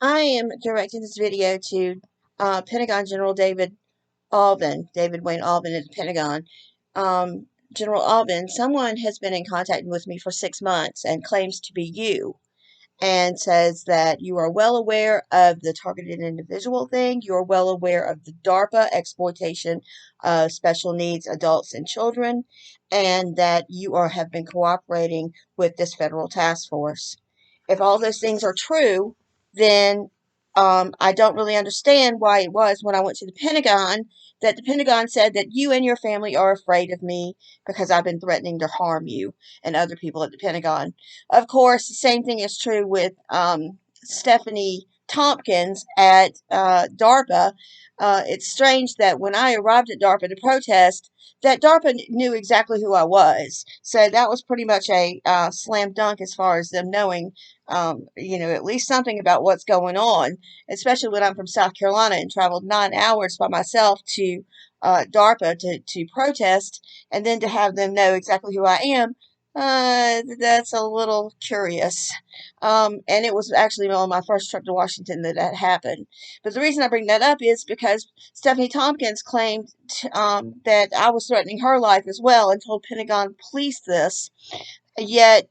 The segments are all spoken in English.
I am directing this video to Pentagon General David Wayne Allvin at the Pentagon. General Allvin, someone has been in contact with me for 6 months and claims to be you and says that you are well aware of the targeted individual thing. You are well aware of the DARPA exploitation of special needs adults and children, and that you have been cooperating with this federal task force. If all those things are true, then I don't really understand why it was when I went to the Pentagon that the Pentagon said that you and your family are afraid of me because I've been threatening to harm you and other people at the Pentagon. Of course, the same thing is true with Stephanie Tompkins at DARPA. It's strange that when I arrived at DARPA to protest, that DARPA knew exactly who I was. So that was pretty much a slam dunk as far as them knowing, at least something about what's going on, especially when I'm from South Carolina and traveled 9 hours by myself to DARPA to protest, and then to have them know exactly who I am. That's a little curious. And it was actually on my first trip to Washington that happened. But the reason I bring that up is because Stephanie Tompkins claimed that I was threatening her life as well and told Pentagon police this. Yet,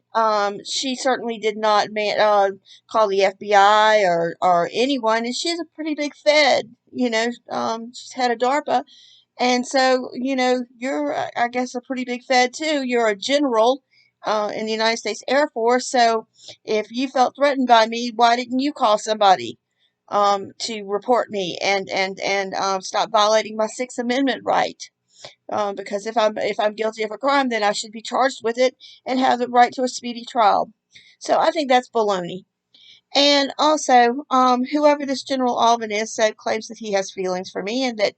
she certainly did not call the FBI or anyone, and she's a pretty big Fed. She's head of DARPA, and so, you're, I guess, a pretty big Fed too. You're a general in the United States Air Force. So if you felt threatened by me, why didn't you call somebody to report me and stop violating my Sixth Amendment right? Because if I'm guilty of a crime, then I should be charged with it and have the right to a speedy trial. So I think that's baloney. And also, whoever this General Allvin is, claims that he has feelings for me and that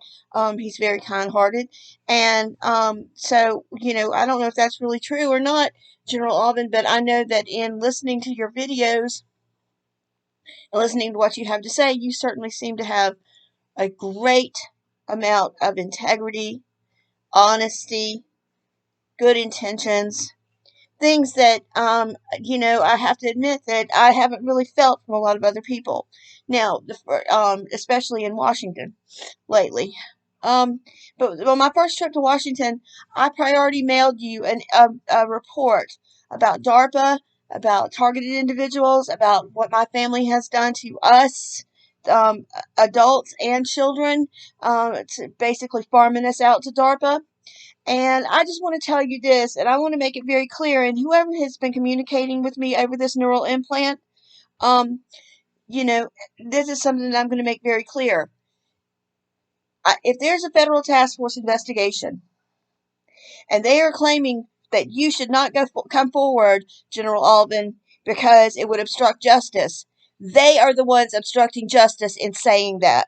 he's very kind-hearted. And so, I don't know if that's really true or not, General Allvin, but I know that in listening to your videos and listening to what you have to say, you certainly seem to have a great amount of integrity, honesty, good intentions, things that, I have to admit that I haven't really felt from a lot of other people. Now, especially in Washington lately. But on my first trip to Washington, I priority mailed you a report about DARPA, about targeted individuals, about what my family has done to us, adults and children, to basically farming us out to DARPA. And I just want to tell you this, and I want to make it very clear, and whoever has been communicating with me over this neural implant, um, you know, this is something that I'm going to make very clear. If there's a federal task force investigation, and they are claiming that you should not come forward, General Allvin, because it would obstruct justice, they are the ones obstructing justice in saying that.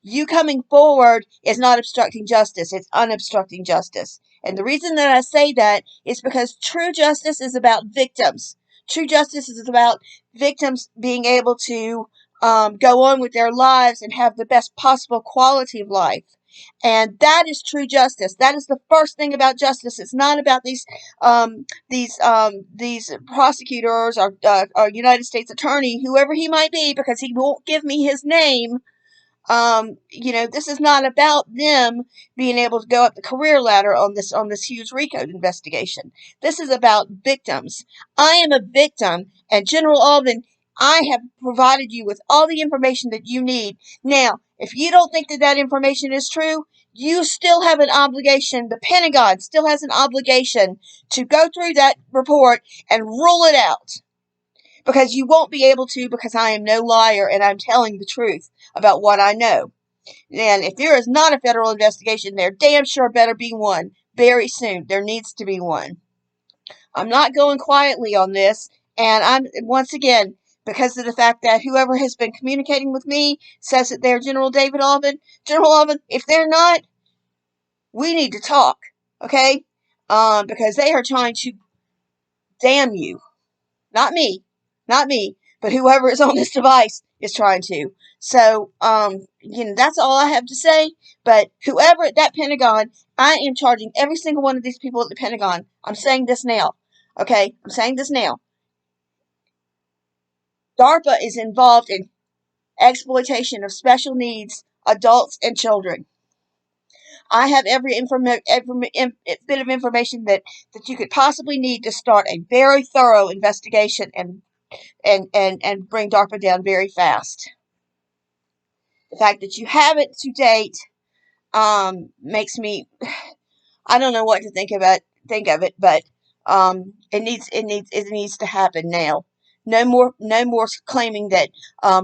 You coming forward is not obstructing justice, it's unobstructing justice. And the reason that I say that is because true justice is about victims. True justice is about victims being able to go on with their lives and have the best possible quality of life. And that is true justice. That is the first thing about justice. It's not about these prosecutors or United States attorney, whoever he might be, because he won't give me his name. This is not about them being able to go up the career ladder on this huge RICO investigation. This is about victims. I am a victim, and General Allvin, I have provided you with all the information that you need. Now, if you don't think that information is true, you still have an obligation. The Pentagon still has an obligation to go through that report and rule it out, because you won't be able to, because I am no liar and I'm telling the truth about what I know. And if there is not a federal investigation, there damn sure better be one very soon. There needs to be one. I'm not going quietly on this, and I'm, once again, because of the fact that whoever has been communicating with me says that they're General David Allvin. General Allvin, if they're not, we need to talk, okay? Because they are trying to damn you. Not me. Not me. But whoever is on this device is trying to. So, that's all I have to say. But whoever at that Pentagon, I am charging every single one of these people at the Pentagon. I'm saying this now. Okay? I'm saying this now. DARPA is involved in exploitation of special needs adults and children. I have every bit of information that you could possibly need to start a very thorough investigation and bring DARPA down very fast. The fact that you haven't to date makes me, I don't know what to think of it, but it needs to happen now. No more claiming that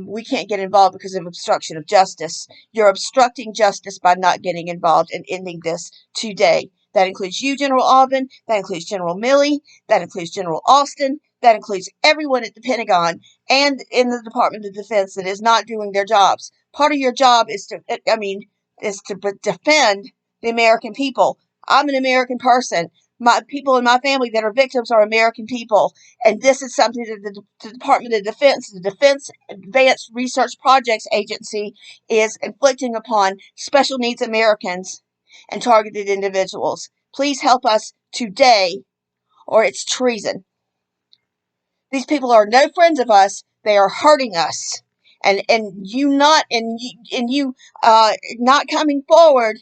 we can't get involved because of obstruction of justice. You're obstructing justice by not getting involved and ending this today. That includes you, General Allvin. That includes General Milley. That includes General Austin. That includes everyone at the Pentagon and in the Department of Defense that is not doing their jobs. Part of your job is to defend the American people. I'm an American person. My people in my family that are victims are American people. And this is something that the Department of Defense, the Defense Advanced Research Projects Agency, is inflicting upon special needs Americans and targeted individuals. Please help us today, or it's treason. These people are no friends of us. They are hurting us. And you not coming forward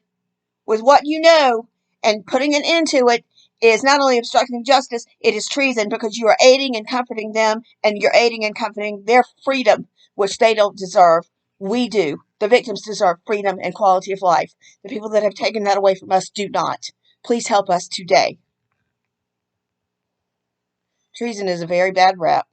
with what you know and putting an end to it is not only obstructing justice, it is treason, because you are aiding and comforting them, and you're aiding and comforting their freedom, which they don't deserve. We do. The victims deserve freedom and quality of life. The people that have taken that away from us do not. Please help us today. Treason is a very bad rap.